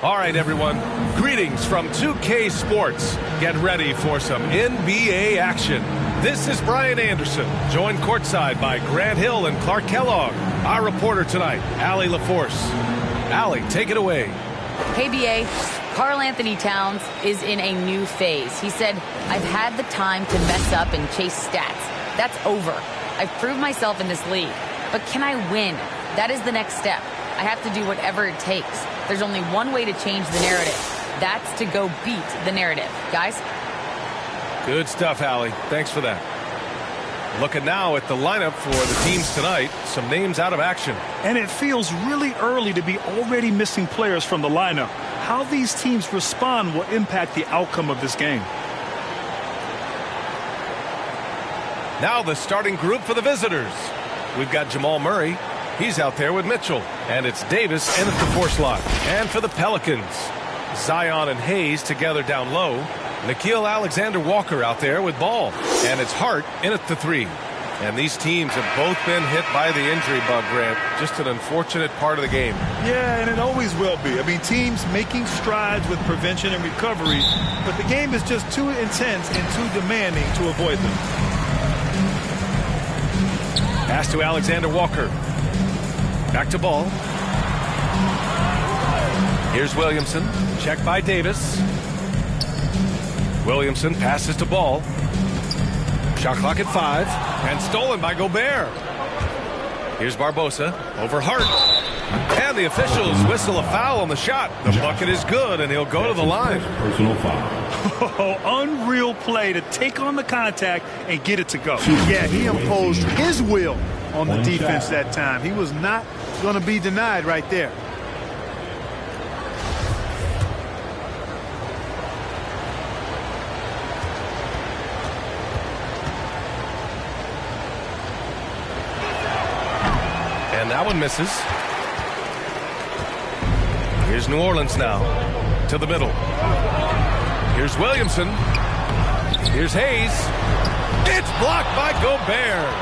All right, everyone. Greetings from 2K Sports. Get ready for some NBA action. This is Brian Anderson, joined courtside by Grant Hill and Clark Kellogg. Our reporter tonight, Allie LaForce. Allie, take it away. Hey, BA. Karl Anthony Towns is in a new phase. He said, I've had the time to mess up and chase stats. That's over. I've proved myself in this league. But can I win? That is the next step. I have to do whatever it takes. There's only one way to change the narrative. That's to go beat the narrative. Guys? Good stuff, Allie. Thanks for that. Looking now at the lineup for the teams tonight. Some names out of action. And it feels really early to be already missing players from the lineup. How these teams respond will impact the outcome of this game. Now the starting group for the visitors. We've got Jamal Murray. He's out there with Mitchell. And it's Davis in at the 4 slot. And for the Pelicans, Zion and Hayes together down low. Nickeil Alexander-Walker out there with Ball. And it's Hart in at the 3. And these teams have both been hit by the injury bug, Grant. Just an unfortunate part of the game. Yeah, and it always will be. I mean, teams making strides with prevention and recovery, but the game is just too intense and too demanding to avoid them. Pass to Alexander-Walker. Back to Ball. Here's Williamson. Check by Davis. Williamson passes to Ball. Shot clock at 5. And stolen by Gobert. Here's Barbosa. Over Hart. And the officials whistle a foul on the shot. The bucket is good, and he'll go to the line. Personal foul. Oh, unreal play to take on the contact and get it to go. Yeah, he imposed his will on the defense that time. He was not going to be denied right there. And that one misses. Here's New Orleans now to the middle. Here's Williamson. Here's Hayes. It's blocked by Gobert.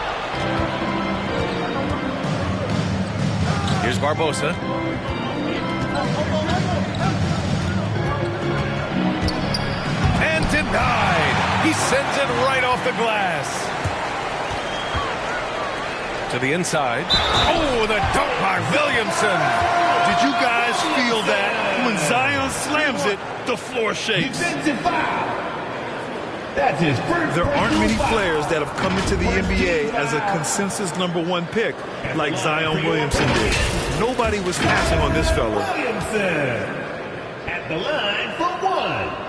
Here's Barbosa. And denied. He sends it right off the glass. To the inside. Oh, the dunk by Williamson. Did you guys feel that? When Zion slams it, the floor shakes. That's his first. There aren't many players that have come into the NBA as a consensus #1 pick like Zion Williamson did. Nobody was passing on this fella. Williamson at the line for 1.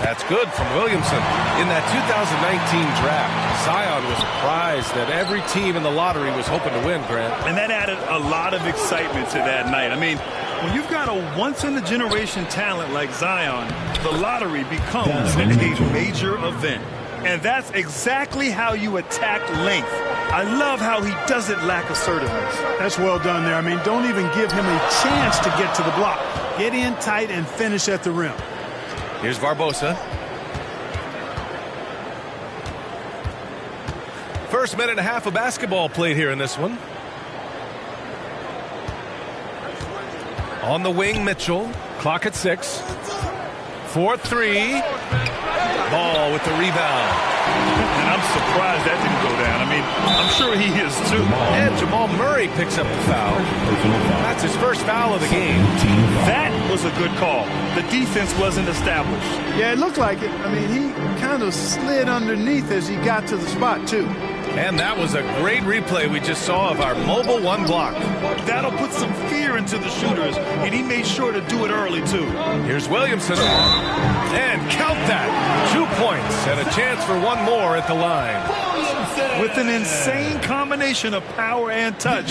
That's good from Williamson. In that 2019 draft, Zion was a prize that every team in the lottery was hoping to win, Grant. And that added a lot of excitement to that night. I mean, when you've got a once-in-a-generation talent like Zion, the lottery becomes a major event. And that's exactly how you attack length. I love how he doesn't lack assertiveness. That's well done there. I mean, don't even give him a chance to get to the block. Get in tight and finish at the rim. Here's Barbosa. First minute and a half of basketball played here in this one. On the wing, Mitchell. Clock at 6. 4-3. Ball with the rebound. And I'm surprised that didn't go down. I mean, I'm sure he is too. And Jamal Murray picks up the foul. That's his first foul of the game. That was a good call. The defense wasn't established. Yeah, it looked like it. I mean, he kind of slid underneath as he got to the spot, too. And that was a great replay we just saw of our mobile 1 block. That'll put some fear into the shooters, and he made sure to do it early, too. Here's Williamson. And count that. 2 points and a chance for 1 more at the line. With an insane combination of power and touch,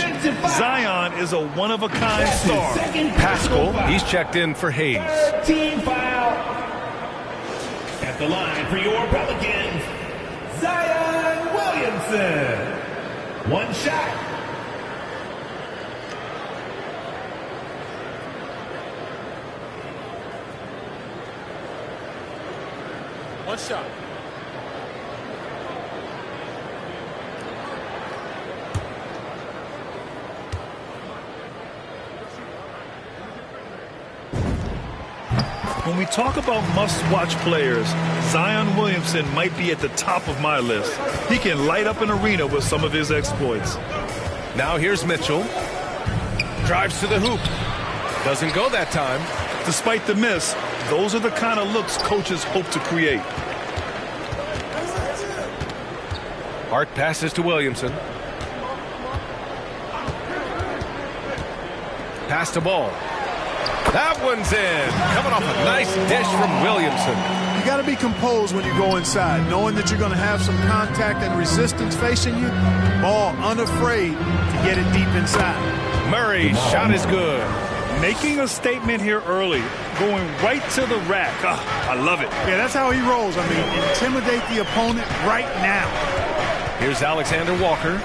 Zion is a one-of-a-kind star. Pascal, he's checked in for Hayes. Team foul. At the line for your Pelicans, Zion Williamson. 1 shot. When we talk about must-watch players, Zion Williamson might be at the top of my list. He can light up an arena with some of his exploits. Now here's Mitchell. Drives to the hoop. Doesn't go that time. Despite the miss, those are the kind of looks coaches hope to create. Hart passes to Williamson. Pass to Ball. That one's in. Coming off a nice dish from Williamson. You got to be composed when you go inside, knowing that you're going to have some contact and resistance facing you. Ball unafraid to get it deep inside. Murray's shot is good. Making a statement here early, going right to the rack. I love it. Yeah, that's how he rolls. I mean, intimidate the opponent right now. Here's Alexander Walker.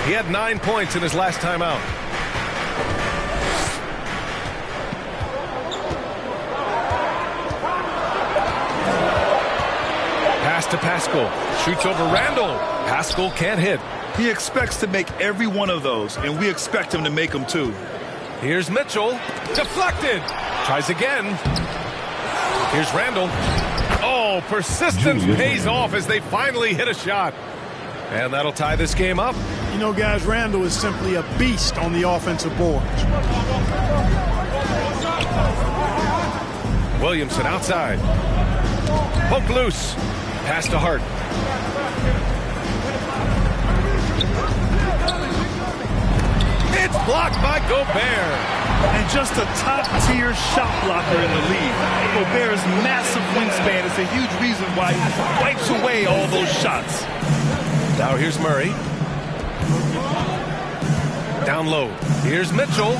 He had 9 points in his last time out. Pass to Pascal. Shoots over Randall. Pascal can't hit. He expects to make every one of those, and we expect him to make them too. Here's Mitchell. Deflected. Tries again. Here's Randall. Oh, persistence pays off as they finally hit a shot. And that'll tie this game up. You know, guys, Randall is simply a beast on the offensive boards. Williamson outside. Poke loose. Pass to Hart. It's blocked by Gobert. And just a top-tier shot blocker in the league. Gobert's massive wingspan is a huge reason why he wipes away all those shots. Now here's Murray. Down low. Here's Mitchell.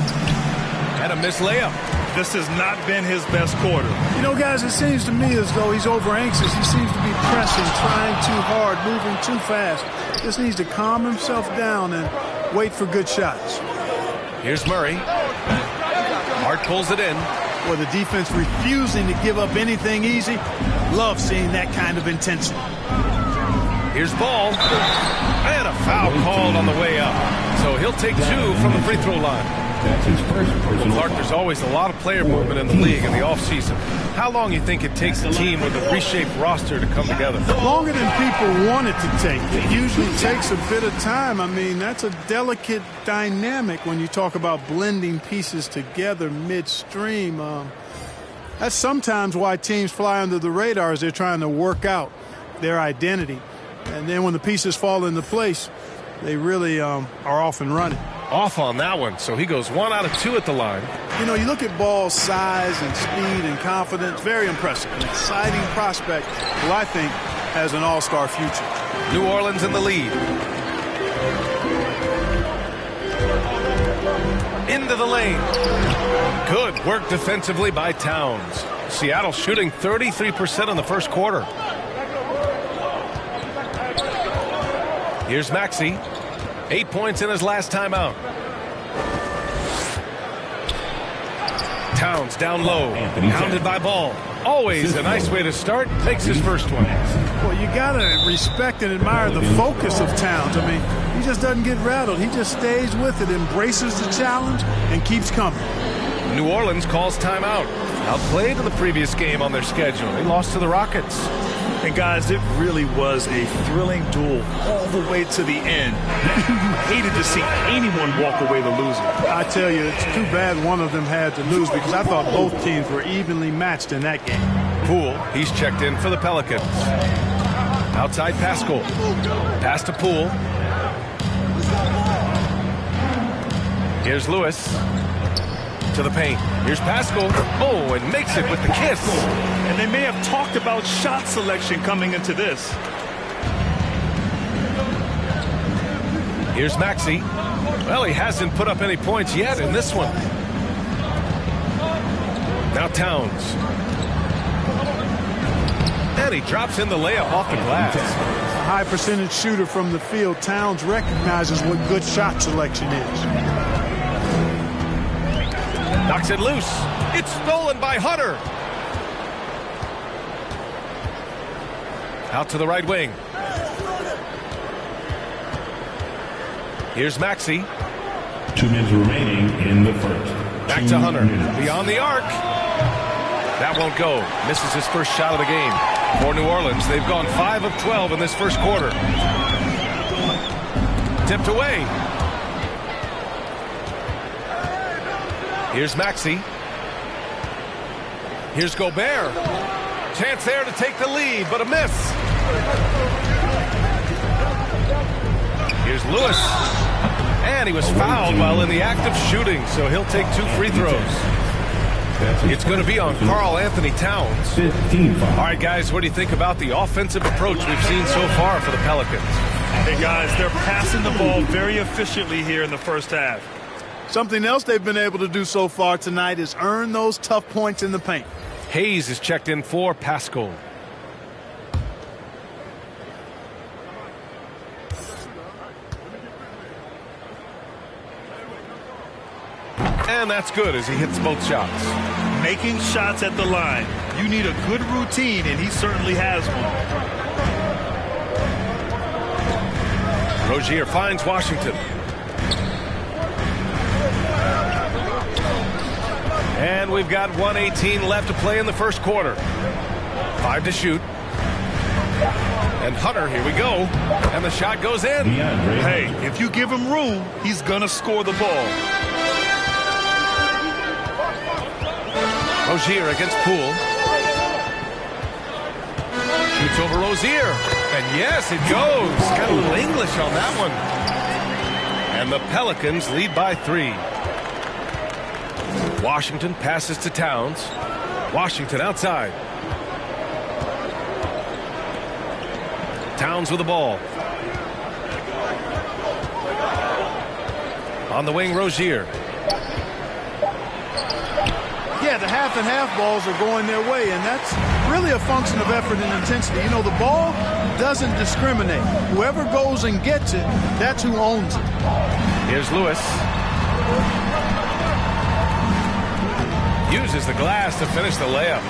And a missed layup. This has not been his best quarter. You know, guys, it seems to me as though he's over-anxious. He seems to be pressing, trying too hard, moving too fast. Just needs to calm himself down and wait for good shots. Here's Murray. Hart pulls it in. Well, the defense refusing to give up anything easy. Love seeing that kind of intensity. Here's Ball. And a foul called on the way up. So he'll take 2 from the free throw line. That's his first personal. Clark, there's always a lot of player movement in the league in the offseason. How long do you think it takes a team with a reshaped roster to come together? Longer than people want it to take. It usually takes a bit of time. I mean, that's a delicate dynamic when you talk about blending pieces together midstream. That's sometimes why teams fly under the radar as they're trying to work out their identity. And then when the pieces fall into place, they really are off and running. Off on that one, so he goes 1 out of 2 at the line. You know, you look at Ball's size and speed and confidence, very impressive. An exciting prospect who I think has an all-star future. New Orleans in the lead. Into the lane. Good work defensively by Towns. Seattle shooting 33% in the first quarter. Here's Maxey. 8 points in his last time out. Towns down low. Hounded by Ball. Always a nice way to start. Makes his first one. Well, you got to respect and admire the focus of Towns. I mean, he just doesn't get rattled. He just stays with it, embraces the challenge, and keeps coming. New Orleans calls timeout. Outplayed in the previous game on their schedule. They lost to the Rockets. And guys, it really was a thrilling duel all the way to the end. You hated to see anyone walk away the loser. I tell you, it's too bad one of them had to lose because I thought both teams were evenly matched in that game. Poole, he's checked in for the Pelicans. Outside Pascal. Pass to Poole. Here's Lewis. To the paint. Here's Pascal. Oh, and makes it with the kiss. And they may have talked about shot selection coming into this. Here's Maxey. Well, he hasn't put up any points yet in this one. Now Towns. And he drops in the layup off the glass. A high percentage shooter from the field. Towns recognizes what good shot selection is. Knocks it loose. It's stolen by Hunter. Out to the right wing. Here's Maxey. 2 minutes remaining in the first. Back to Hunter. Beyond the arc. That won't go. Misses his first shot of the game. For New Orleans, they've gone 5 of 12 in this first quarter. Tipped away. Here's Maxey. Here's Gobert. Chance there to take the lead, but a miss. Here's Lewis. And he was fouled while in the act of shooting, so he'll take 2 free throws. It's going to be on Karl Anthony Towns. 15 foul. All right, guys, what do you think about the offensive approach we've seen so far for the Pelicans? Hey, guys, they're passing the ball very efficiently here in the first half. Something else they've been able to do so far tonight is earn those tough points in the paint. Hayes is checked in for Pascal. And that's good as he hits both shots. Making shots at the line. You need a good routine, and he certainly has one. Rozier finds Washington. And we've got 1:18 left to play in the first quarter. 5 to shoot. And Hunter, here we go. And the shot goes in. Hey, if you give him room, he's going to score the ball. Rozier against Poole. Shoots over Rozier. And yes, it goes. Got a little English on that one. And the Pelicans lead by 3. Washington passes to Towns. Washington outside. Towns with the ball. On the wing, Rozier. Yeah, the half and half balls are going their way, and that's really a function of effort and intensity. You know, the ball doesn't discriminate. Whoever goes and gets it, that's who owns it. Here's Lewis. Uses the glass to finish the layup.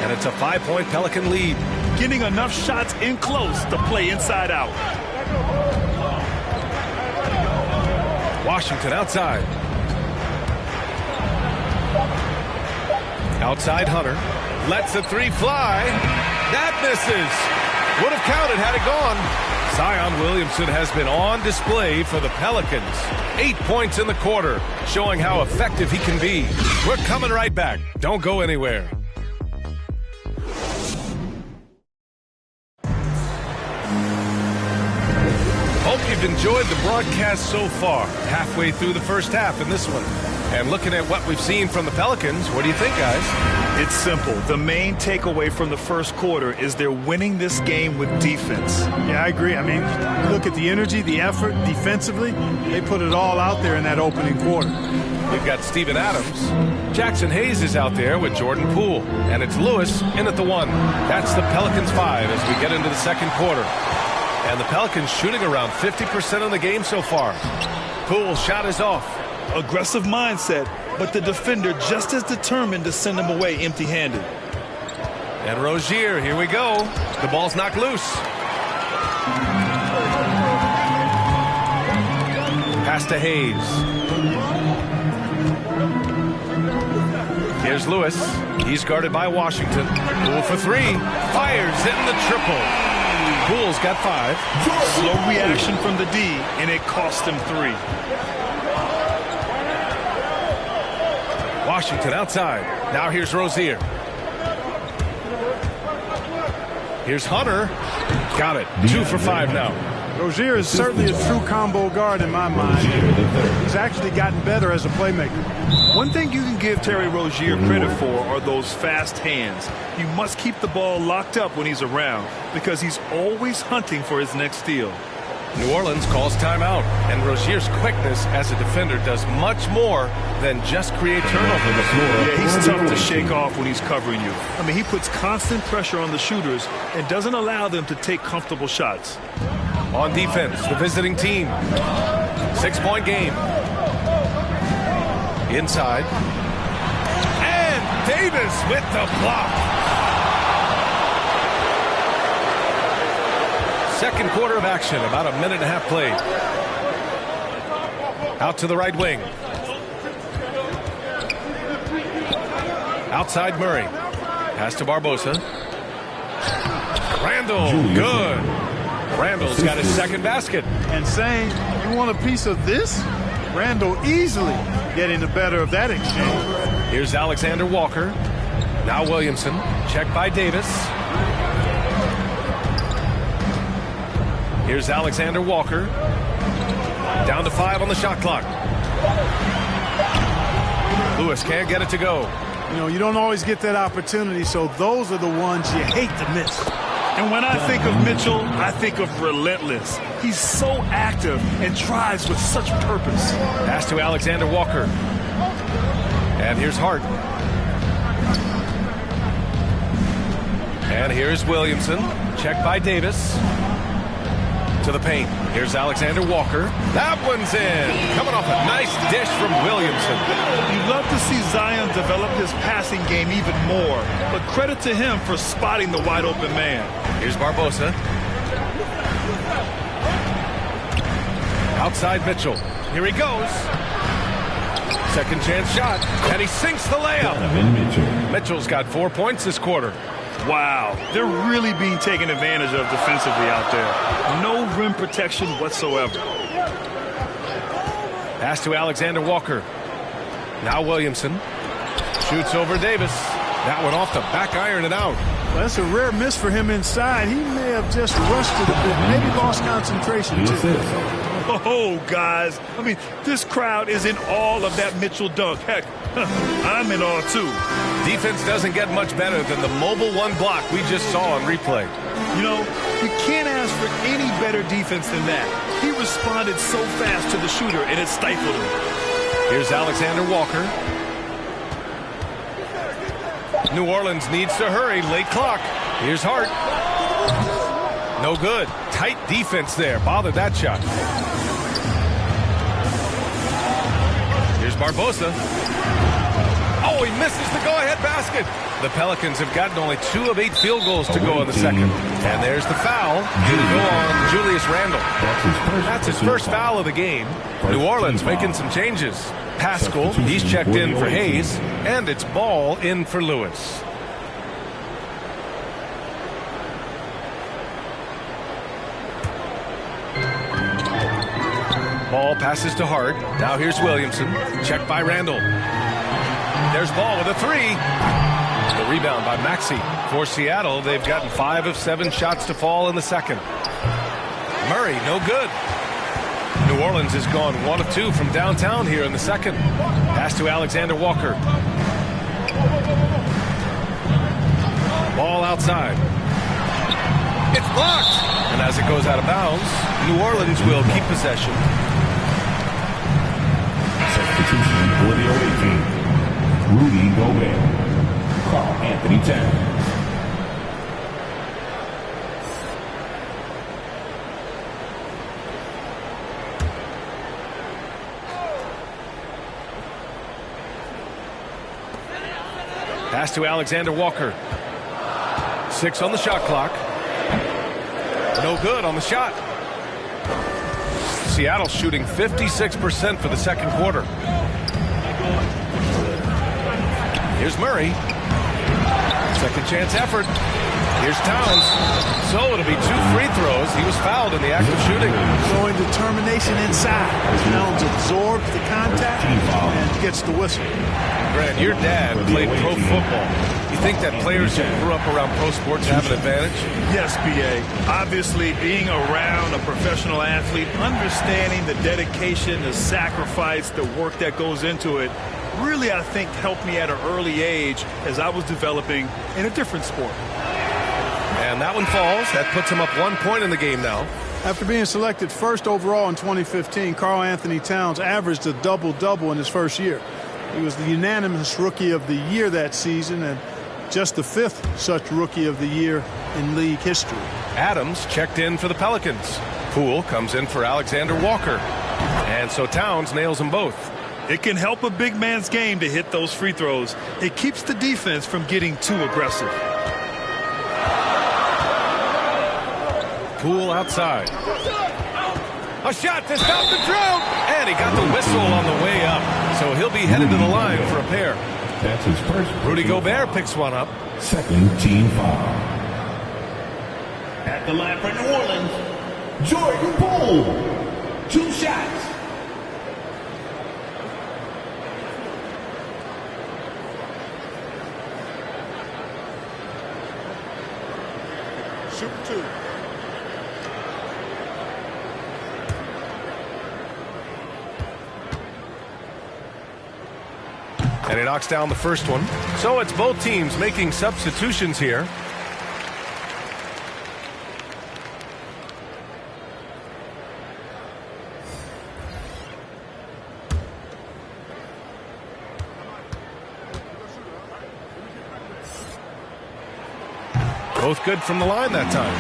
And it's a 5-point Pelican lead. Getting enough shots in close to play inside out. Washington outside. Outside Hunter. Lets the 3 fly. That misses. Would have counted had it gone. Zion Williamson has been on display for the Pelicans. 8 points in the quarter, showing how effective he can be. We're coming right back. Don't go anywhere. Hope you've enjoyed the broadcast so far. Halfway through the first half in this one. And looking at what we've seen from the Pelicans, what do you think, guys? It's simple. The main takeaway from the first quarter is they're winning this game with defense. Yeah, I agree. I mean, look at the energy, the effort defensively. They put it all out there in that opening quarter. We've got Steven Adams. Jackson Hayes is out there with Jordan Poole. And it's Lewis in at the 1. That's the Pelicans 5 as we get into the second quarter. And the Pelicans shooting around 50% of the game so far. Poole's shot is off. Aggressive mindset, but the defender just as determined to send him away empty-handed. And Rozier, here we go. The ball's knocked loose. Pass to Hayes. Here's Lewis. He's guarded by Washington. Poole for 3. Fires in the triple. Poole's got 5. Slow reaction from the D, and it cost him 3. Washington outside. Now here's Rozier. Here's Hunter. Got it. 2 for 5 now. Rozier is certainly a true combo guard in my mind. He's actually gotten better as a playmaker. One thing you can give Terry Rozier credit for are those fast hands. You must keep the ball locked up when he's around because he's always hunting for his next steal. New Orleans calls timeout, and Rozier's quickness as a defender does much more than just create turnover. Yeah, he's tough to shake off when he's covering you. I mean, he puts constant pressure on the shooters and doesn't allow them to take comfortable shots. On defense, the visiting team. 6-point game. Inside. And Davis with the block. Second quarter of action, about a minute and a half played. Out to the right wing. Outside Murray. Pass to Barbosa. Randall, good. Randall's got his second basket. And saying, you want a piece of this? Randall easily getting the better of that exchange. Here's Alexander Walker. Now Williamson. Check by Davis. Here's Alexander Walker. Down to 5 on the shot clock. Lewis can't get it to go. You know, you don't always get that opportunity, so those are the ones you hate to miss. And when I think of Mitchell, I think of relentless. He's so active and tries with such purpose. Pass to Alexander Walker. And here's Hart. And here's Williamson. Check by Davis. To the paint. Here's Alexander Walker. That one's in. Coming off a nice dish from Williamson. You'd love to see Zion develop his passing game even more, but credit to him for spotting the wide open man. Here's Barbosa. Outside Mitchell. Here he goes. Second chance shot. And he sinks the layup. Mitchell's got 4 points this quarter. Wow, they're really being taken advantage of defensively out there. No rim protection whatsoever. Pass to Alexander Walker. Now Williamson. Shoots over Davis. That one off the back iron and out. Well, that's a rare miss for him inside. He may have just rushed it a bit. Maybe lost concentration, too. Oh, guys. I mean, this crowd is in awe of that Mitchell dunk. Heck, I'm in awe, too. Defense doesn't get much better than the mobile one block we just saw on replay. You know, you can't ask for any better defense than that. He responded so fast to the shooter, and it stifled him. Here's Alexander Walker. New Orleans needs to hurry. Late clock. Here's Hart. No good. Tight defense there. Bothered that shot. Here's Barbosa. Oh, he misses the go-ahead basket. The Pelicans have gotten only 2 of 8 field goals to go in the second. And there's the foul. Due to go on Julius Randle. That's his first foul of the game. New Orleans making some changes. Pascal, he's checked in for Hayes. And it's ball in for Lewis. Ball passes to Hart. Now here's Williamson. Checked by Randall. There's Ball with a 3. The rebound by Maxey. For Seattle, they've gotten 5 of 7 shots to fall in the second. Murray, no good. New Orleans has gone 1 of 2 from downtown here in the second. Pass to Alexander Walker. Ball outside. It's blocked. And as it goes out of bounds, New Orleans will keep possession. Substitution for the away team. Rudy Gobert. Carl Anthony Towns. Pass to Alexander Walker. 6 on the shot clock. No good on the shot. Seattle shooting 56% for the second quarter. Here's Murray. Second chance effort. Here's Towns. So it'll be 2 free throws. He was fouled in the act of shooting. Showing determination inside. Towns absorbs the contact and gets the whistle. Grant, your dad played pro football. You think that players who grew up around pro sports have an advantage? Yes, B.A. Obviously, being around a professional athlete, understanding the dedication, the sacrifice, the work that goes into it, really, I think, helped me at an early age as I was developing in a different sport. And that one falls. That puts him up 1 point in the game now. After being selected first overall in 2015, Carl Anthony Towns averaged a double-double in his first year. He was the unanimous Rookie of the Year that season and just the 5th such Rookie of the Year in league history. Adams checked in for the Pelicans. Poole comes in for Alexander Walker. And so Towns nails them both. It can help a big man's game to hit those free throws. It keeps the defense from getting too aggressive. Poole outside. A shot to stop the drought. And he got the whistle on the way up. So he'll be headed to the line for a pair. That's his first. Rudy Gobert picks one up. Second team foul. At the line for New Orleans, Jordan Poole. 2 shots. Shoot 2. And he knocks down the first one. So it's both teams making substitutions here. Both good from the line that time.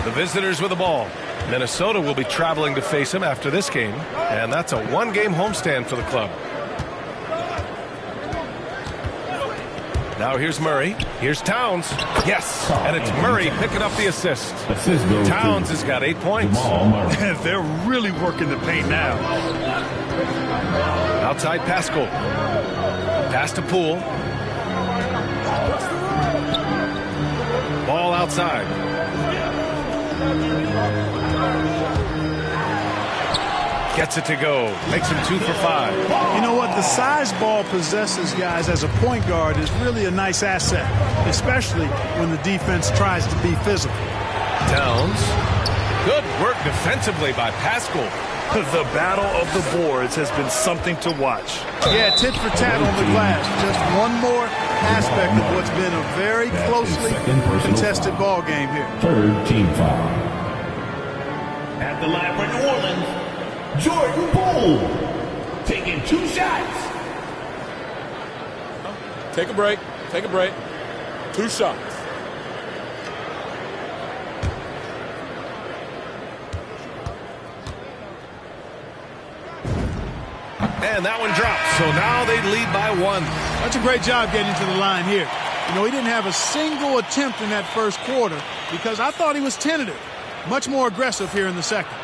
The visitors with the ball. Minnesota will be traveling to face him after this game, and that's a one-game homestand for the club. Now here's Murray. Here's Towns. Yes, and it's Murray picking up the assist. Towns has got 8 points. They're really working the paint now. Outside Pascal. Pass to Poole. Ball outside. Gets it to go. Makes him 2 for 5. You know what? The size ball possesses, guys, as a point guard is really a nice asset, especially when the defense tries to be physical. Towns. Good work defensively by Pascal. The battle of the boards has been something to watch. Yeah, tit for tat on the glass. Just one more aspect of what's been a very closely contested ball game here. Third team foul. At the line for New Orleans, Jordan Poole. Taking 2 shots. Take a break. Take a break. 2 shots. And that one drops. So now they lead by 1. That's a great job getting to the line here. You know, he didn't have a single attempt in that first quarter because I thought he was tentative. Much more aggressive here in the second.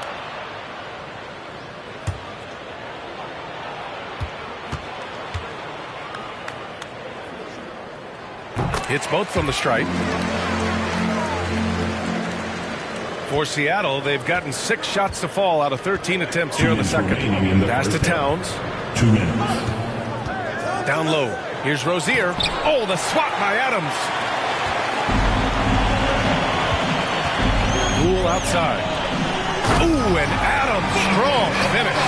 Hits both from the stripe. For Seattle, they've gotten 6 shots to fall out of 13 attempts here in the second. Pass to Towns. 2 minutes. Down low. Here's Rozier. Oh, the swat by Adams. Poole outside. Ooh, and Adams, strong finish.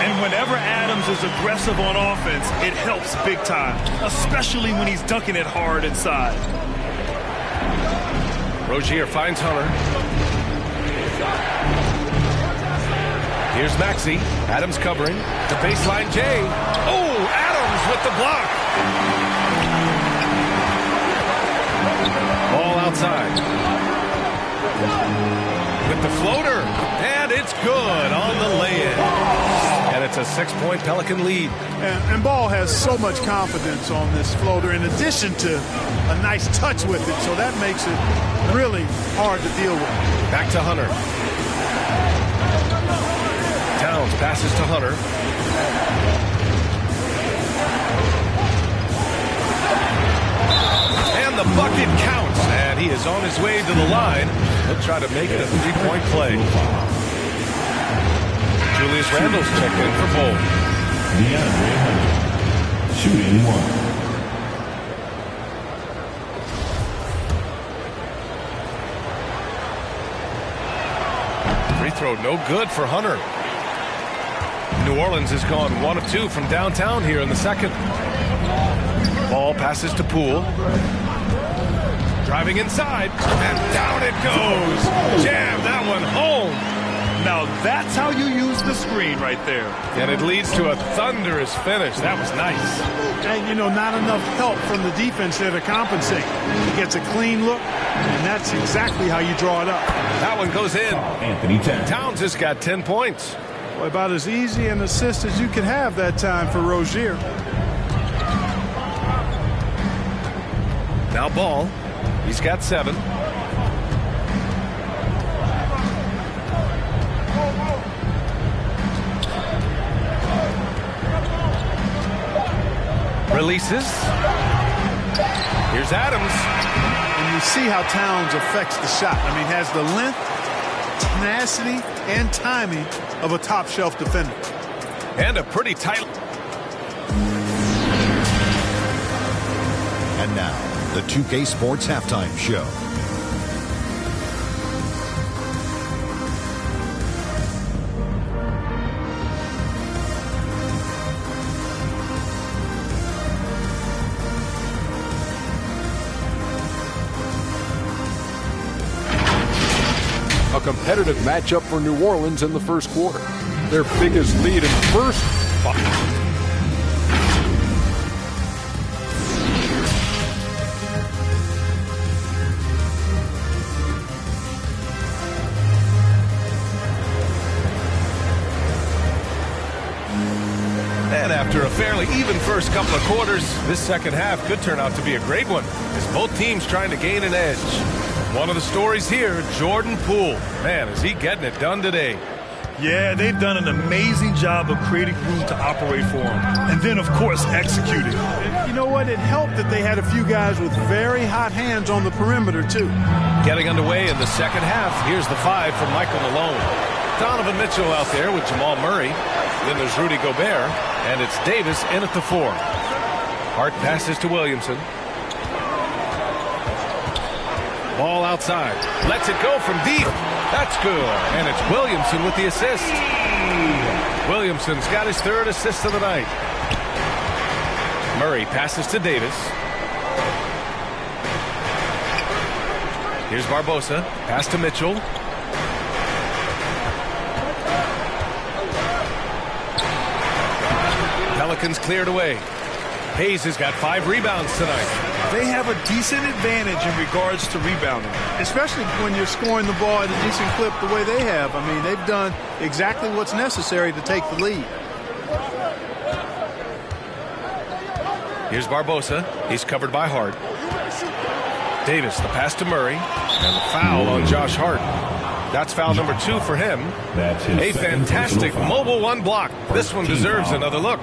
And whenever Adams is aggressive on offense, it helps big time, especially when he's dunking it hard inside. Rozier finds Hunter. Here's Maxey. Adams covering. To baseline Jay. Oh, Adams with the block. Ball outside. With the floater. And it's good on the lay-in. And it's a 6-point Pelican lead. And Ball has so much confidence on this floater in addition to a nice touch with it. So that makes it really hard to deal with. Back to Hunter. Towns passes to Hunter. And the bucket counts. And he is on his way to the line. He'll try to make it a 3-point play. Julius Randle's checked in for Bull. DeAndre Hunter. Shooting 1. Free throw no good for Hunter. New Orleans has gone 1 of 2 from downtown here in the second. Ball passes to Poole. Driving inside, and down it goes. Jam that one home. Now that's how you use the screen right there. And it leads to a thunderous finish. That was nice. And, you know, not enough help from the defense there to compensate. He gets a clean look, and that's exactly how you draw it up. That one goes in. Anthony Towns. Towns has got 10 points. Boy, about as easy an assist as you could have that time for Rozier. Now Ball. He's got 7. Releases. Here's Adams. And you see how Towns affects the shot. I mean, has the length, tenacity, and timing of a top-shelf defender. And a pretty tight. And now, the 2K Sports Halftime Show. A competitive matchup for New Orleans in the first quarter. Their biggest lead in the first. And after a fairly even first couple of quarters, this second half could turn out to be a great one, as both teams trying to gain an edge. One of the stories here, Jordan Poole. Man, is he getting it done today. Yeah, they've done an amazing job of creating room to operate for him. And then, of course, executing. You know what? It helped that they had a few guys with very hot hands on the perimeter, too. Getting underway in the second half. Here's the 5 from Michael Malone. Donovan Mitchell out there with Jamal Murray. Then there's Rudy Gobert. And it's Davis in at the 4. Hart passes to Williamson. Ball outside. Lets it go from deep. That's good. And it's Williamson with the assist. Williamson's got his 3rd assist of the night. Murray passes to Davis. Here's Barbosa. Pass to Mitchell. Pelicans cleared away. Hayes has got 5 rebounds tonight. They have a decent advantage in regards to rebounding. Especially when you're scoring the ball at a decent clip the way they have. I mean, they've done exactly what's necessary to take the lead. Here's Barbosa. He's covered by Hart. Davis, the pass to Murray. And the foul on Josh Hart. That's foul number 2 for him. A fantastic mobile 1 block. This one deserves another look.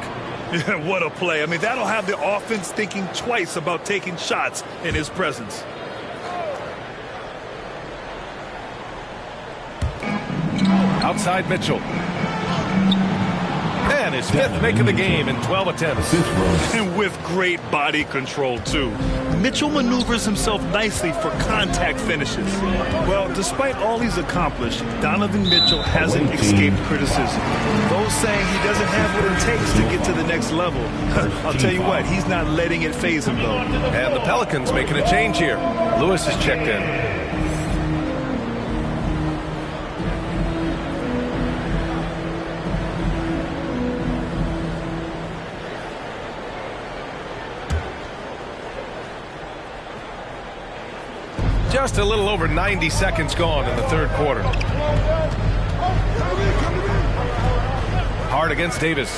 What a play. I mean, that'll have the offense thinking twice about taking shots in his presence. Outside Mitchell. And his 5th make of the game in 12 attempts. And with great body control, too. Mitchell maneuvers himself nicely for contact finishes. Well, despite all he's accomplished, Donovan Mitchell hasn't escaped criticism. Those saying he doesn't have what it takes to get to the next level. I'll tell you what, he's not letting it faze him, though. And the Pelicans making a change here. Lewis is checked in. Just a little over 90 seconds gone in the 3rd quarter. Hart against Davis.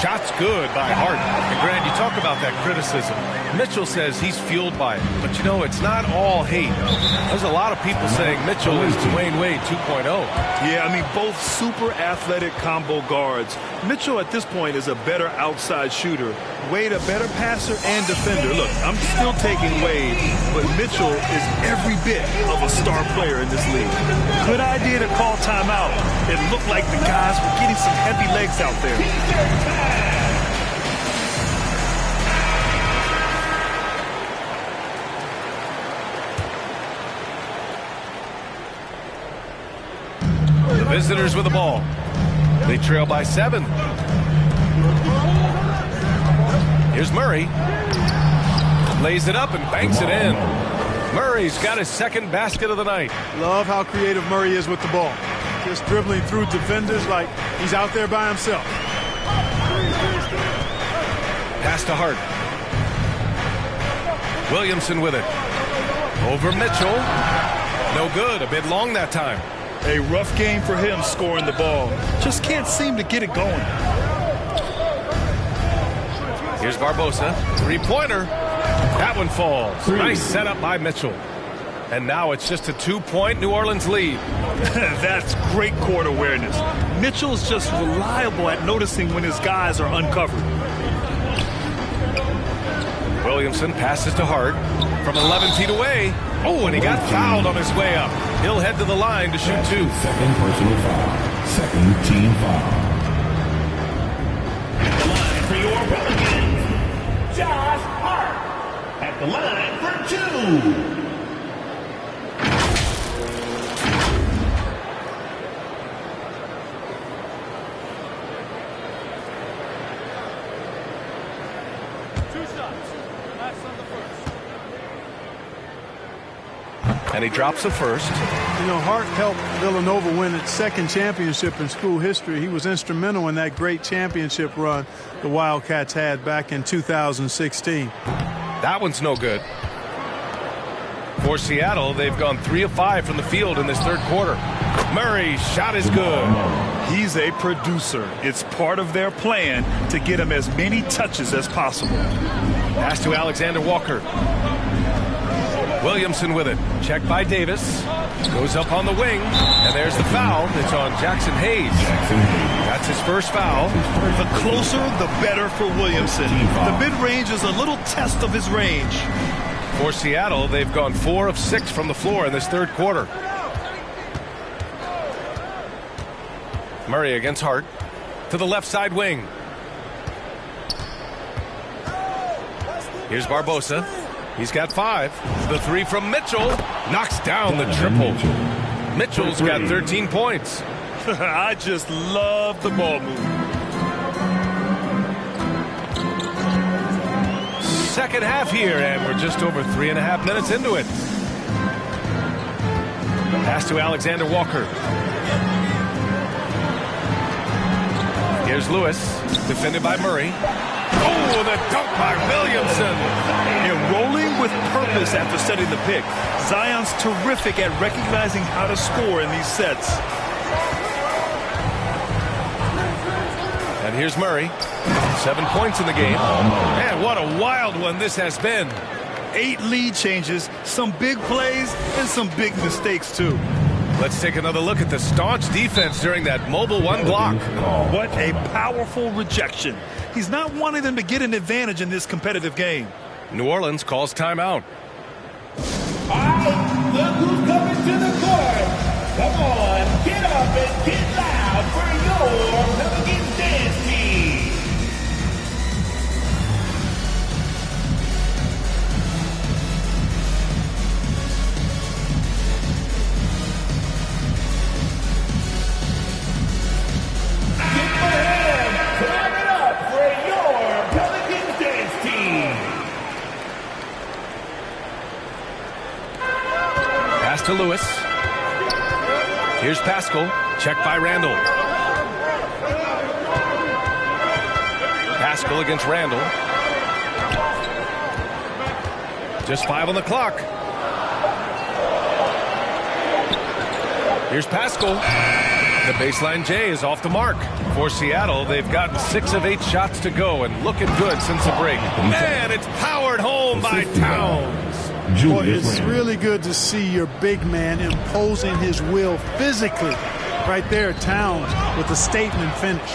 Shot's good by Hart. And Grant, you talk about that criticism. Mitchell says he's fueled by it. But, you know, it's not all hate. There's a lot of people saying Mitchell is Dwayne Wade 2.0. Yeah, I mean, both super athletic combo guards. Mitchell at this point is a better outside shooter. Wade a better passer and defender. Look, I'm still taking Wade, but Mitchell is every bit of a star player in this league. Good idea to call timeout. It looked like the guys were getting some heavy legs out there. The visitors with the ball. They trail by 7. Here's Murray. Lays it up and banks it in. Murray's got his 2nd basket of the night. Love how creative Murray is with the ball. Just dribbling through defenders like he's out there by himself. Pass to Hart. Williamson with it. Over Mitchell. No good. A bit long that time. A rough game for him scoring the ball. Just can't seem to get it going. Here's Barbosa. 3-pointer. That one falls. Nice setup by Mitchell. And now it's just a 2-point New Orleans lead. That's great court awareness. Mitchell's just reliable at noticing when his guys are uncovered. Williamson passes to Hart from 11 feet away. Oh, and he got fouled on his way up. He'll head to the line to shoot 2. Second personal foul. Second team foul. At the line for your Pelicans, Josh Hart. At the line for 2. And he drops the first. You know, Hart helped Villanova win its second championship in school history. He was instrumental in that great championship run the Wildcats had back in 2016. That one's no good. For Seattle, they've gone 3 of 5 from the field in this third quarter. Murray's shot is good. He's a producer. It's part of their plan to get him as many touches as possible. Pass to Alexander Walker. Williamson with it. Checked by Davis. Goes up on the wing. And there's the foul. It's on Jackson Hayes. That's his first foul. The closer, the better for Williamson. The mid-range is a little test of his range. For Seattle, they've gone 4 of 6 from the floor in this third quarter. Murray against Hart. To the left side wing. Here's Barbosa. He's got 5. The 3 from Mitchell. Knocks down the triple. Mitchell's got 13 points. I just love the ball move. Second half here, and we're just over 3.5 minutes into it. Pass to Alexander Walker. Here's Lewis, defended by Murray. Oh, the dunk by Williamson. And rolling with purpose after setting the pick. Zion's terrific at recognizing how to score in these sets. And here's Murray. 7 points in the game. Man, what a wild one this has been. 8 lead changes, some big plays, and some big mistakes, too. Let's take another look at the staunch defense during that mobile 1 block. What a powerful rejection. He's not wanting them to get an advantage in this competitive game. New Orleans calls timeout. All right, look who's coming to the court. Come on, get up and get loud for your Pelicans dance team. To Lewis. Here's Pascal. Checked by Randall. Pascal against Randall. Just 5 on the clock. Here's Pascal. The baseline J is off the mark. For Seattle, they've gotten 6 of 8 shots to go and looking good since the break. Man, it's powered home by Towns. Boy, it's really good to see your big man imposing his will physically right there, Towns, with a statement finish.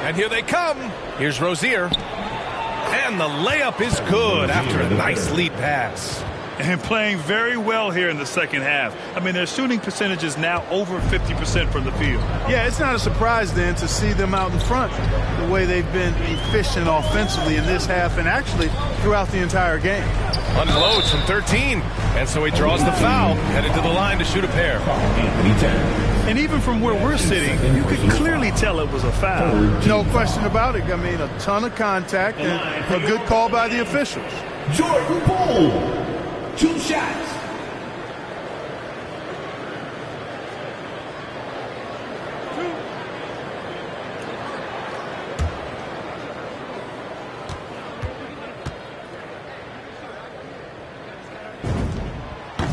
And here they come. Here's Rozier. And the layup is good after a nice lead pass. And playing very well here in the second half. I mean, their shooting percentage is now over 50% from the field. Yeah, it's not a surprise then to see them out in front the way they've been efficient offensively in this half and actually throughout the entire game. Unloads from 13, and so he draws the foul, headed to the line to shoot a pair. And even from where we're sitting, you could clearly tell it was a foul. No question about it. I mean, a ton of contact and a good call by the officials. Jordan Poole, 2 shots.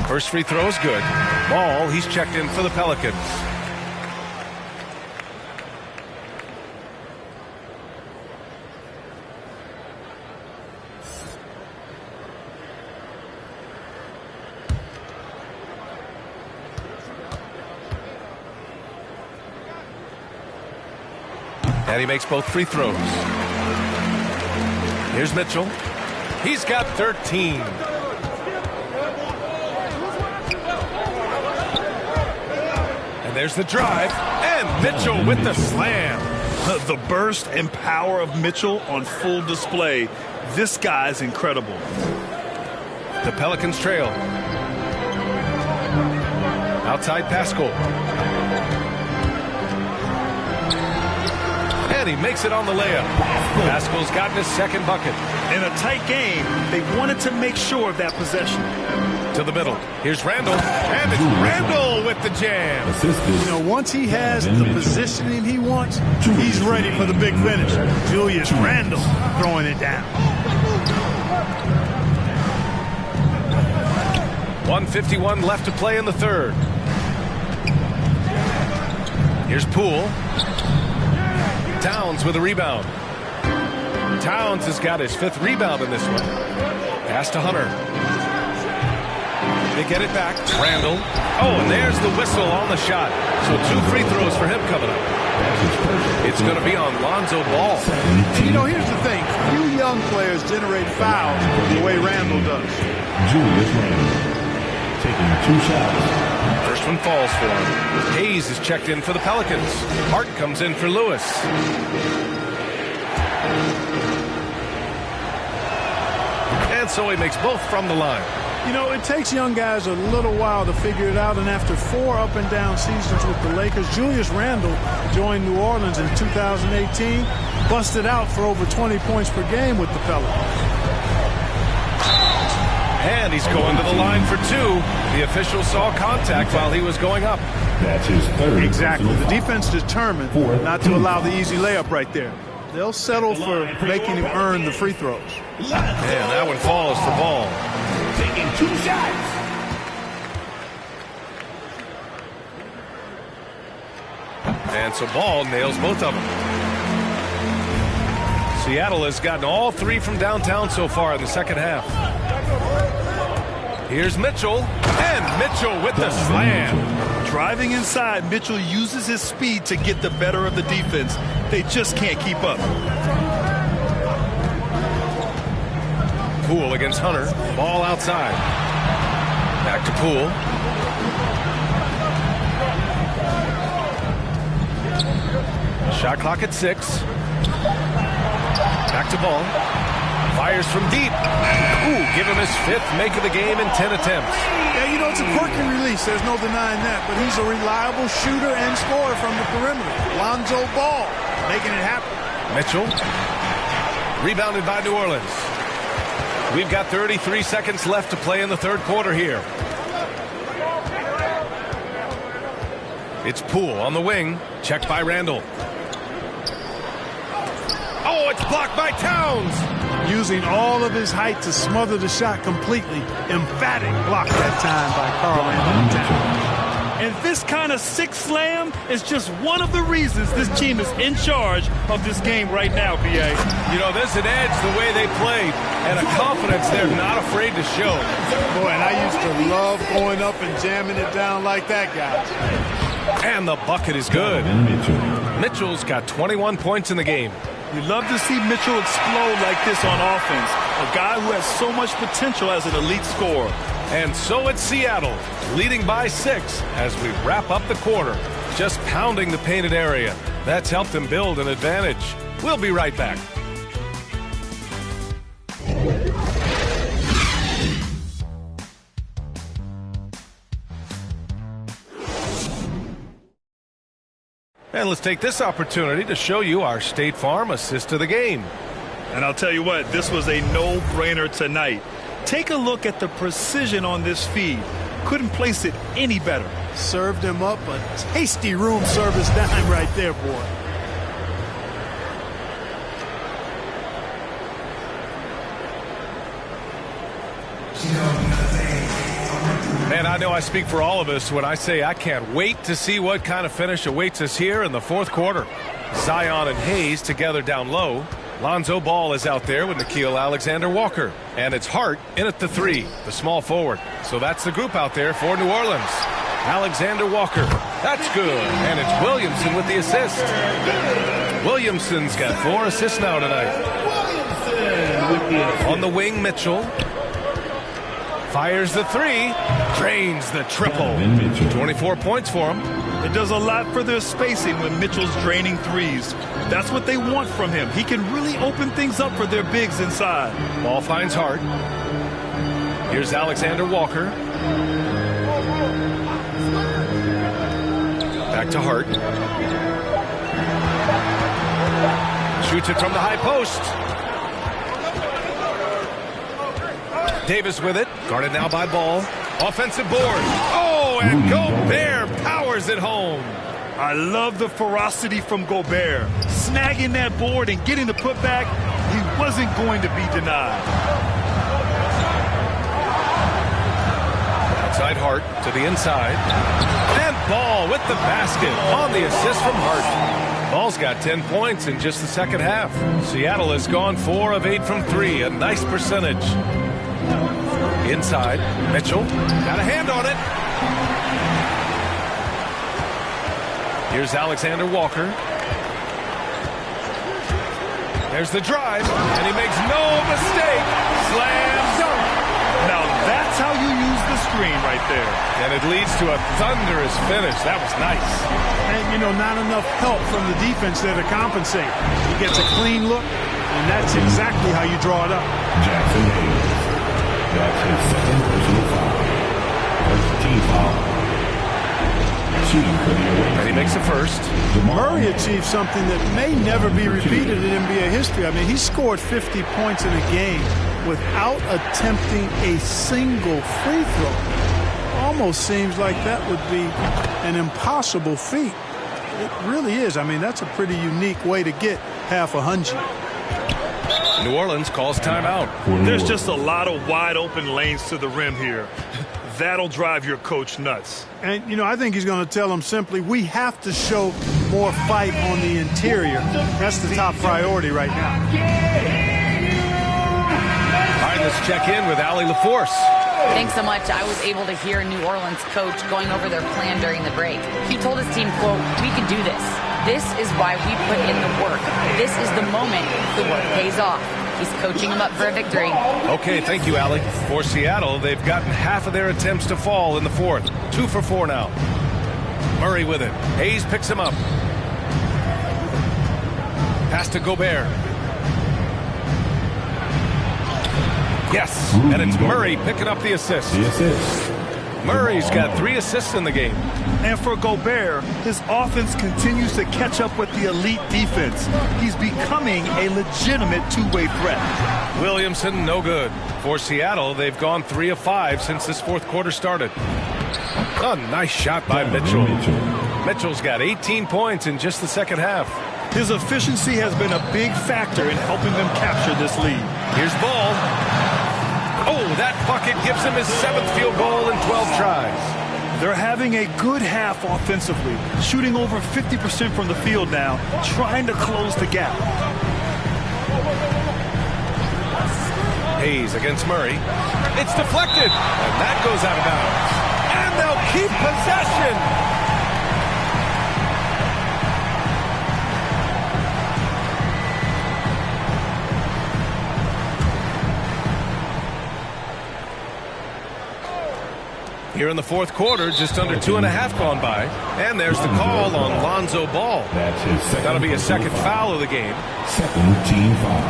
First free throw is good. Ball, he's checked in for the Pelicans. And he makes both free throws. Here's Mitchell. He's got 13. And there's the drive. And Mitchell with the slam. The burst and power of Mitchell on full display. This guy's incredible. The Pelicans trail. Outside Pascal. And he makes it on the layup. Pascal's gotten his second bucket. In a tight game, they wanted to make sure of that possession. To the middle. Here's Randall. And it's Randall with the jam. You know, once he has the positioning he wants, he's ready for the big finish. Julius Randall throwing it down. 1:51 left to play in the third. Here's Poole. Towns with a rebound. Towns has got his 5th rebound in this one. Pass to Hunter. They get it back. Randall. Oh, and there's the whistle on the shot. So 2 free throws for him coming up. It's going to be on Lonzo Ball. And you know, here's the thing. Few young players generate fouls the way Randall does. Julius Randall taking 2 shots. First one falls for him. Hayes is checked in for the Pelicans. Hart comes in for Lewis. And so he makes both from the line. You know, it takes young guys a little while to figure it out, and after 4 up-and-down seasons with the Lakers, Julius Randle joined New Orleans in 2018, busted out for over 20 points per game with the Pelicans. And he's going to the line for 2. The official saw contact while he was going up. That's his 3rd. Exactly. The defense determined not to allow the easy layup right there. They'll settle for making him earn the free throws. And that one falls for Ball. Taking 2 shots. And so Ball nails both of them. Seattle has gotten all 3 from downtown so far in the second half. Here's Mitchell. And Mitchell with the slam. Driving inside, Mitchell uses his speed to get the better of the defense. They just can't keep up. Poole against Hunter. Ball outside. Back to Poole. Shot clock at 6. Back to Ball. Fires from deep. Ooh, give him his 5th make of the game in 10 attempts. Yeah, you know, it's a quirky release. There's no denying that. But he's a reliable shooter and scorer from the perimeter. Lonzo Ball making it happen. Mitchell. Rebounded by New Orleans. We've got 33 seconds left to play in the third quarter here. It's Poole on the wing. Checked by Randall. Oh, it's blocked by Towns. Using all of his height to smother the shot completely. Emphatic block that time by Karl Anthony Towns. And this kind of sick slam is just one of the reasons this team is in charge of this game right now, B.A. You know, there's an edge the way they played and a confidence they're not afraid to show. Boy, and I used to love going up and jamming it down like that, guys. And the bucket is good. Mitchell's got 21 points in the game. We love to see Mitchell explode like this on offense. A guy who has so much potential as an elite scorer. And so it's Seattle, leading by 6 as we wrap up the quarter. Just pounding the painted area. That's helped them build an advantage. We'll be right back. And let's take this opportunity to show you our State Farm assist to the game. And I'll tell you what, this was a no-brainer tonight. Take a look at the precision on this feed. Couldn't place it any better. Served him up a tasty room service dime right there, boy. Man, I know I speak for all of us when I say I can't wait to see what kind of finish awaits us here in the fourth quarter. Zion and Hayes together down low. Lonzo Ball is out there with Nickeil Alexander-Walker. And it's Hart in at the 3, the small forward. So that's the group out there for New Orleans. Alexander-Walker, that's good. And it's Williamson with the assist. Williamson's got 4 assists now tonight. with the assist. On the wing, Mitchell. Fires the three. Drains the triple. 24 points for him. It does a lot for their spacing when Mitchell's draining threes. That's what they want from him. He can really open things up for their bigs inside. Ball finds Hart. Here's Alexander Walker. Back to Hart. Shoots it from the high post. Davis with it. Guarded now by Ball. Offensive board. Oh, and Gobert powers it home. I love the ferocity from Gobert. Snagging that board and getting the putback, he wasn't going to be denied. Outside Hart to the inside. And Ball with the basket on the assist from Hart. Ball's got 10 points in just the second half. Seattle has gone 4 of 8 from 3. A nice percentage. Inside, Mitchell got a hand on it. Here's Alexander Walker. There's the drive, and he makes no mistake. Slam dunk. Now that's how you use the screen right there. And it leads to a thunderous finish. That was nice. And, you know, not enough help from the defense there to compensate. He gets a clean look, and that's exactly how you draw it up. Jackson Hayes. That's his second personal foul. First team foul. Shooting for the away. And he makes the first. Murray achieved something that may never be repeated in NBA history. I mean, he scored 50 points in a game without attempting a single free throw. Almost seems like that would be an impossible feat. It really is. I mean, that's a pretty unique way to get half 100. New Orleans calls timeout. There's just a lot of wide open lanes to the rim here. That'll drive your coach nuts. And, you know, I think he's going to tell them simply, we have to show more fight on the interior. That's the top priority right now. All right, let's check in with Allie LaForce. Thanks so much. I was able to hear New Orleans coach going over their plan during the break. He told his team, quote, "We can do this. This is why we put in the work. This is the moment the work pays off." He's coaching them up for a victory. Okay, thank you, Allie. For Seattle, they've gotten half of their attempts to fall in the fourth. 2 for 4 now. Murray with it. Hayes picks him up. Pass to Gobert. Yes, and it's Murray picking up the assist. Murray's got 3 assists in the game. And for Gobert, his offense continues to catch up with the elite defense. He's becoming a legitimate two-way threat. Williamson, no good. For Seattle, they've gone 3 of 5 since this fourth quarter started. A nice shot by Mitchell. Mitchell's got 18 points in just the second half. His efficiency has been a big factor in helping them capture this lead. Here's Ball. Oh, that bucket gives him his 7th field goal in 12 tries. They're having a good half offensively, shooting over 50% from the field now, trying to close the gap. Hayes against Murray. It's deflected, and that goes out of bounds. And they'll keep possession. Here in the fourth quarter, just under 2.5 gone by. And there's the call on Lonzo Ball. That's his second. That'll be a second foul of the game. Second team foul.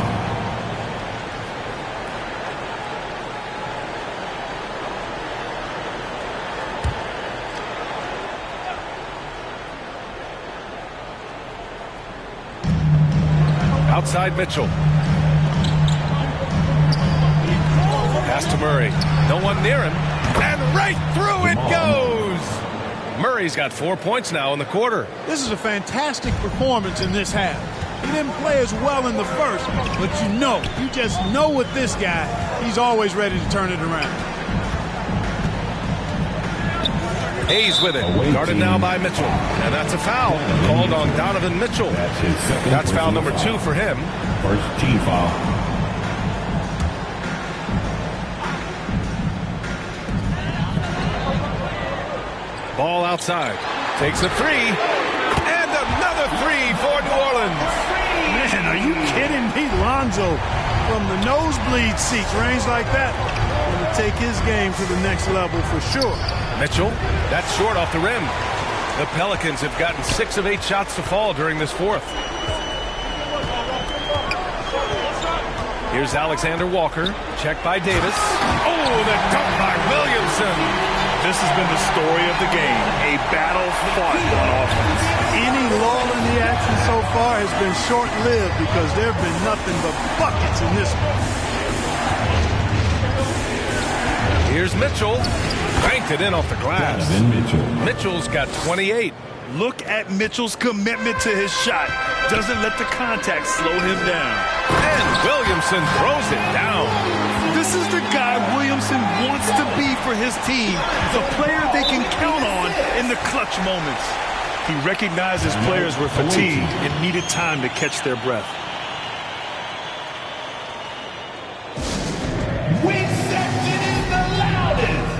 Outside Mitchell. Pass to Murray. No one near him. And right through it goes. Murray's got 4 points now in the quarter. This is a fantastic performance in this half. He didn't play as well in the first, but you just know with this guy, he's always ready to turn it around. Hayes with it. Guarded now by Mitchell. And that's a foul called on Donovan Mitchell. That's his second. That's foul number 2 for him. First team foul. Ball outside. Takes a 3. And another 3 for New Orleans. Man, are you kidding me? Lonzo from the nosebleed seats. Range like that going to take his game to the next level for sure. Mitchell, that's short off the rim. The Pelicans have gotten 6 of 8 shots to fall during this fourth. Here's Alexander Walker. Check by Davis. Oh, the dunk by Williamson. This has been the story of the game. A battle fought on offense. Any lull in the action so far has been short-lived because there have been nothing but buckets in this one. Here's Mitchell. Banked it in off the glass. Mitchell's got 28. Look at Mitchell's commitment to his shot. Doesn't let the contact slow him down. And Williamson throws it down. This is the guy Williamson wants to be for his team. The player they can count on in the clutch moments. He recognized his players were fatigued and needed time to catch their breath. Which section is the loudest?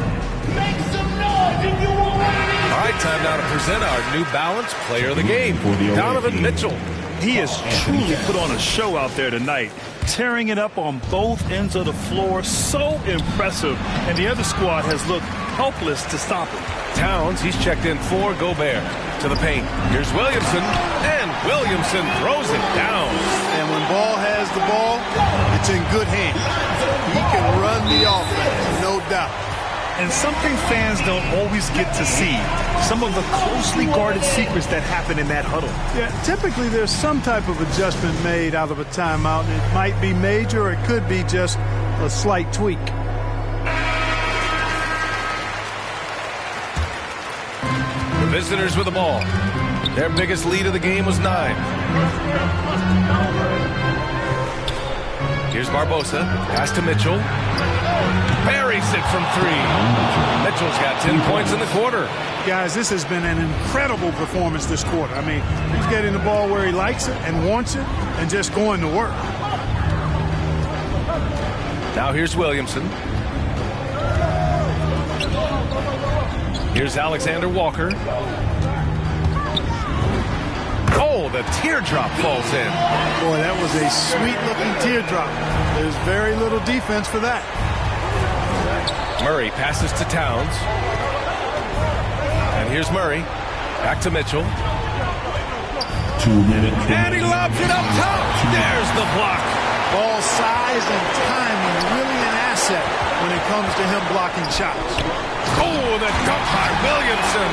Make some noise if you want it. All right, time now to present our New Balance Player of the Game, Donovan Mitchell. He has truly put on a show out there tonight, tearing it up on both ends of the floor. So impressive. And the other squad has looked helpless to stop him. Towns, he's checked in for Gobert. To the paint. Here's Williamson. And Williamson throws it down. And when Ball has the ball, it's in good hands. He can run the offense, no doubt. And something fans don't always get to see, some of the closely guarded secrets that happen in that huddle. Yeah, typically there's some type of adjustment made out of a timeout. It might be major or it could be just a slight tweak. The visitors with the ball. Their biggest lead of the game was 9. Here's Barbosa. Pass to Mitchell. Buries it from 3. Mitchell's got 10 points in the quarter. Guys, this has been an incredible performance this quarter. I mean, he's getting the ball where he likes it and wants it and just going to work. Now here's Williamson. Here's Alexander Walker. Oh, the teardrop falls in. Boy, that was a sweet-looking teardrop. There's very little defense for that. Murray passes to Towns. And here's Murray. Back to Mitchell. 2 minutes. And he lobs it up top. There's the block. Ball size and timing really an asset when it comes to him blocking shots. Oh, the dunk by Williamson.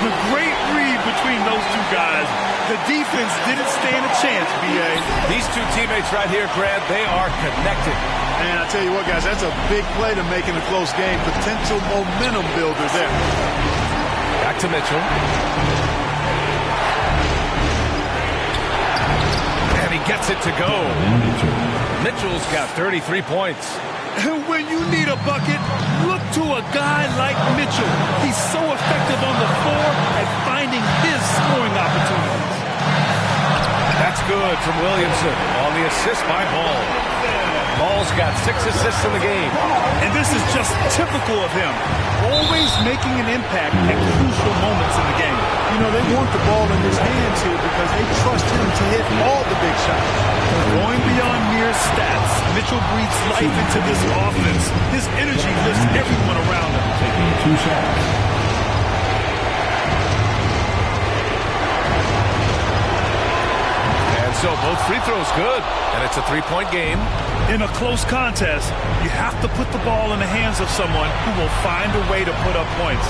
The great read between those two guys. The defense didn't stand a chance, B.A. These two teammates right here, Grant, they are connected. And I tell you what, guys, that's a big play to make in a close game. Potential momentum builder there. Back to Mitchell. And he gets it to go. Mitchell's got 33 points. And when you need a bucket, look to a guy like Mitchell. He's so effective on the floor at finding his scoring opportunities. That's good from Williamson on the assist by Ball. Ball's got 6 assists in the game. And this is just typical of him, always making an impact at crucial moments in the game. You know, they want the ball in his hands here because they trust him to hit all the big shots. Going beyond mere stats, Mitchell breathes life into this offense. His energy lifts everyone around him. Taking 2 shots. And so both free throws good. And it's a 3-point game. In a close contest, you have to put the ball in the hands of someone who will find a way to put up points.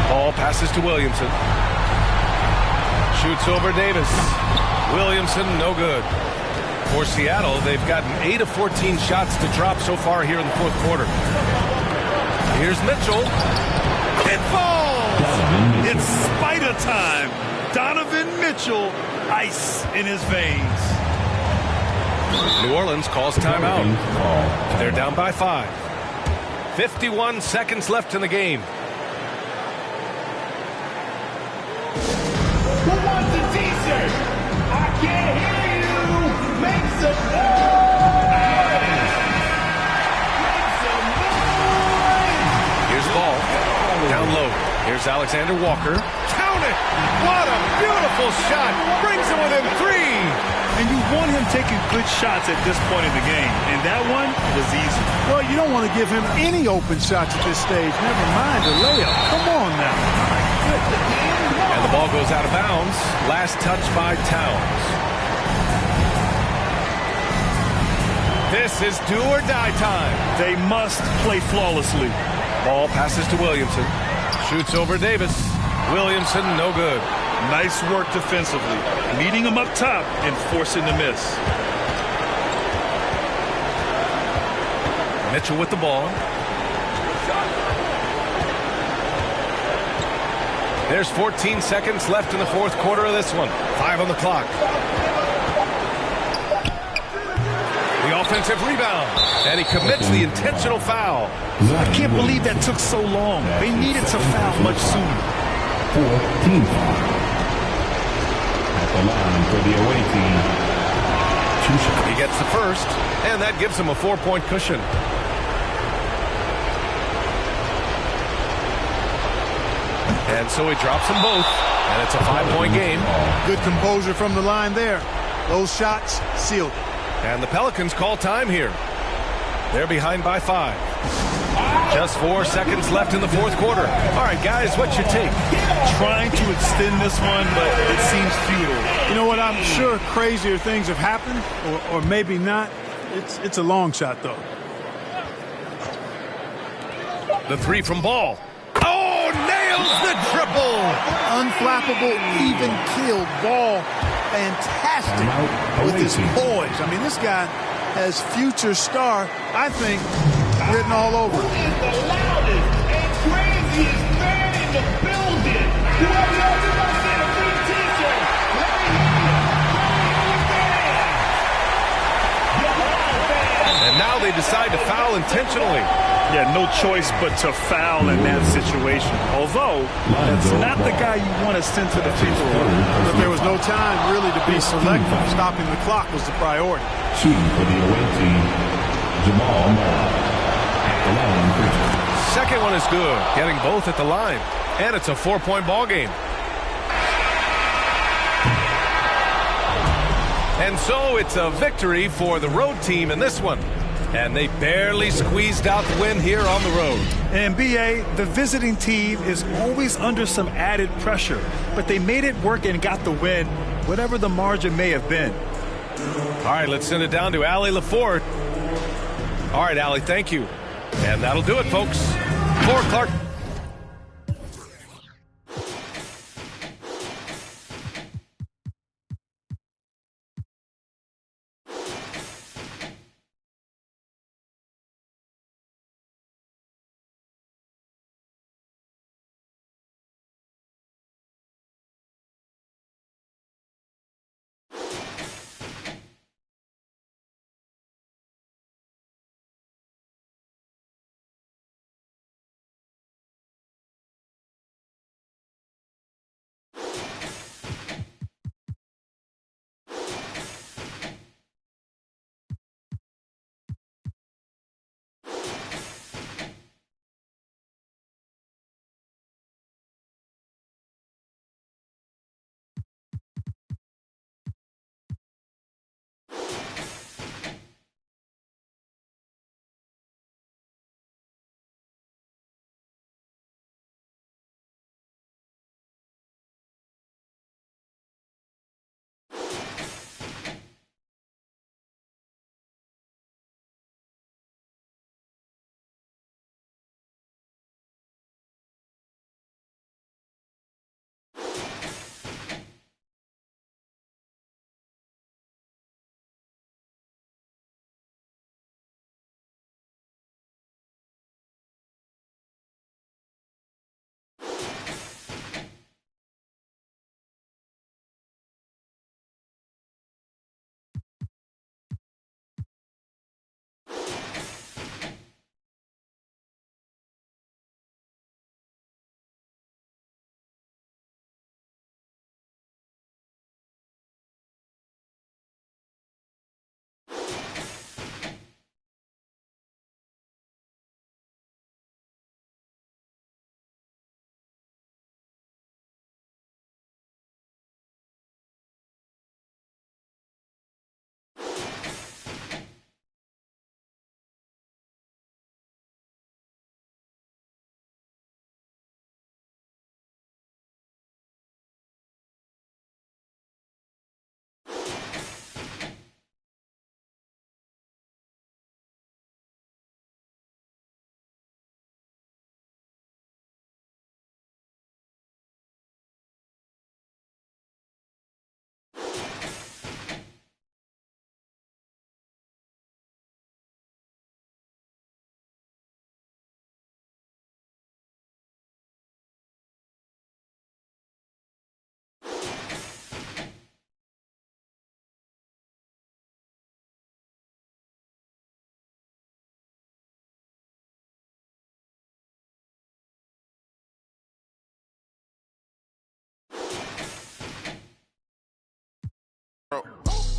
Ball passes to Williamson. Shoots over Davis. Williamson, no good. For Seattle, they've gotten 8 of 14 shots to drop so far here in the fourth quarter. Here's Mitchell. It falls! It's spider time. Donovan Mitchell, ice in his veins. New Orleans calls timeout. They're down by 5. 51 seconds left in the game. Who wants a t-shirt? I can't hear you. Make some noise. Make some noise. Here's Ball. Down low. Here's Alexander Walker. Count it! What a beautiful shot! Brings him within 3. And you want him taking good shots at this point in the game. And that one was easy. Well, you don't want to give him any open shots at this stage. Never mind a layup. Come on now. And the ball goes out of bounds. Last touch by Towns. This is do or die time. They must play flawlessly. Ball passes to Williamson. Shoots over Davis. Williamson, no good. Nice work defensively. Meeting him up top and forcing the miss. Mitchell with the ball. There's 14 seconds left in the fourth quarter of this one. 5 on the clock. The offensive rebound. And he commits the intentional foul. I can't believe that took so long. They needed to foul much sooner. 14 foul. At the line for the away team. 2 shots. He gets the first, and that gives him a 4-point cushion. And so he drops them both, and it's a 5-point game. Good composure from the line there. Those shots sealed. And the Pelicans call time here. They're behind by 5. Just 4 seconds left in the fourth quarter. All right, guys, what's your take? Trying to extend this one, but it seems futile. You know what? I'm sure crazier things have happened, or maybe not. It's a long shot, though. The 3 from Ball. Oh, nails the triple. Unflappable, even killed Ball. Fantastic with his poise. I mean, this guy has future star, I think, written all over. Who is the loudest and craziest man in the building? Whoever everybody get a free t-shirt. Let me hear it. And now they decide to foul intentionally. Yeah, no choice but to foul in that situation. Although, that's not the guy you want to send to the free throw. But there was no time really to be selective. Stopping the clock was the priority. Shooting for the away team, Jamal Murray. At the line for Second one is good, getting both at the line. And it's a 4-point ball game. And so it's a victory for the road team in this one. And they barely squeezed out the win here on the road. And BA, the visiting team is always under some added pressure, but they made it work and got the win, whatever the margin may have been. All right, let's send it down to Allie LaForte. All right, Allie, thank you. And that'll do it, folks. For Clark.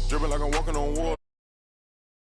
Dripping like I'm walking on water.